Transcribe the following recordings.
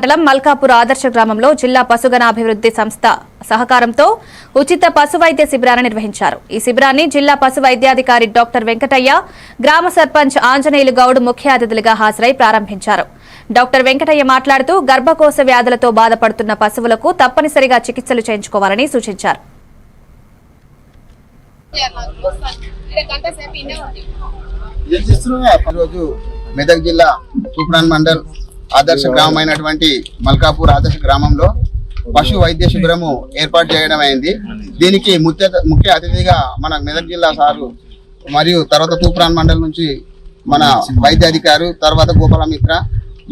మండలం మల్కాపూర్ ఆదర్శ గ్రామంలో జిల్లా పశుగణాభివృద్ధి సంస్థ సహకారంతో ఉచిత పశు వైద్య శిబిరాన్ని నిర్వహించారు। ఈ శిబిరాన్ని జిల్లా పశు వైద్యాధికారి డాక్టర్ వెంకటయ్య, గ్రామ సర్పంచ్ ఆంజనేయులు గౌడ్ ముఖ్య అతిథులుగా హాజరై ప్రారంభించారు। డాక్టర్ వెంకటయ్య మాట్లాడుతూ గర్భకోశ వ్యాధులతో బాధపడుతున్న పశువులకు తప్పనిసరిగా చికిత్సలు చేయించుకోవాలని సూచించారు। మెదక్ జిల్లా తూప్రాన్ మండల్ ఆదర్శ గ్రామమైనటువంటి మల్కాపూర్ ఆదర్శ గ్రామంలో పశు వైద్య శిబిరము ఏర్పాటు చేయడం అయింది। దీనికి ముఖ్య అతిథిగా మన మెదక్ జిల్లా సారు మరియు తర్వాత తూప్రాన్ మండల్ నుంచి మన వైద్య అధికారి తర్వాత గోపాల మిత్ర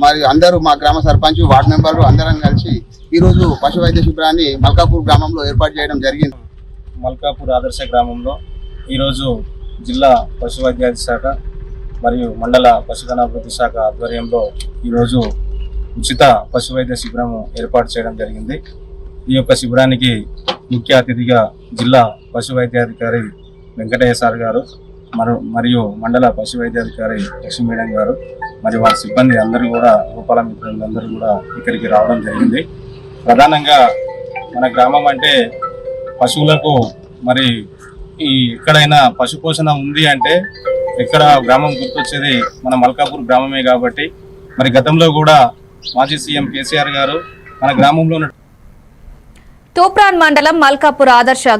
మరియు అందరూ మా గ్రామ సర్పంచ్ వార్డు మెంబర్లు అందరం కలిసి ఈరోజు పశు వైద్య శిబిరాన్ని మల్కాపూర్ గ్రామంలో ఏర్పాటు చేయడం జరిగింది। మల్కాపూర్ ఆదర్శ గ్రామంలో ఈరోజు జిల్లా పశు వైద్యాధికారి శాఖ మరియు మండల పశుగణాభివృద్ధి శాఖ ఆధ్వర్యంలో ఈరోజు ఉచిత పశు వైద్య శిబిరం ఏర్పాటు చేయడం జరిగింది। ఈ యొక్క శిబిరానికి ముఖ్య అతిథిగా జిల్లా పశు వైద్యాధికారి వెంకటయ్య సార్ గారు మరియు మండల పశు వైద్యాధికారి లక్ష్మీ మేడం గారు మరియు వారి సిబ్బంది అందరూ కూడా గోపాల మిత్రులందరూ కూడా ఇక్కడికి రావడం జరిగింది। ప్రధానంగా మన గ్రామం అంటే పశువులకు మరి ఎక్కడైనా పశు పోషణ ఉంది అంటే ఎక్కడ గ్రామం గుర్తొచ్చేది మన మల్కాపూర్ గ్రామమే కాబట్టి మరి గతంలో కూడా మాజీ సీఎం కేసీఆర్ గారు మన గ్రామంలో తూప్రాన్ మండలం మల్కాపూర్ ఆదర్శ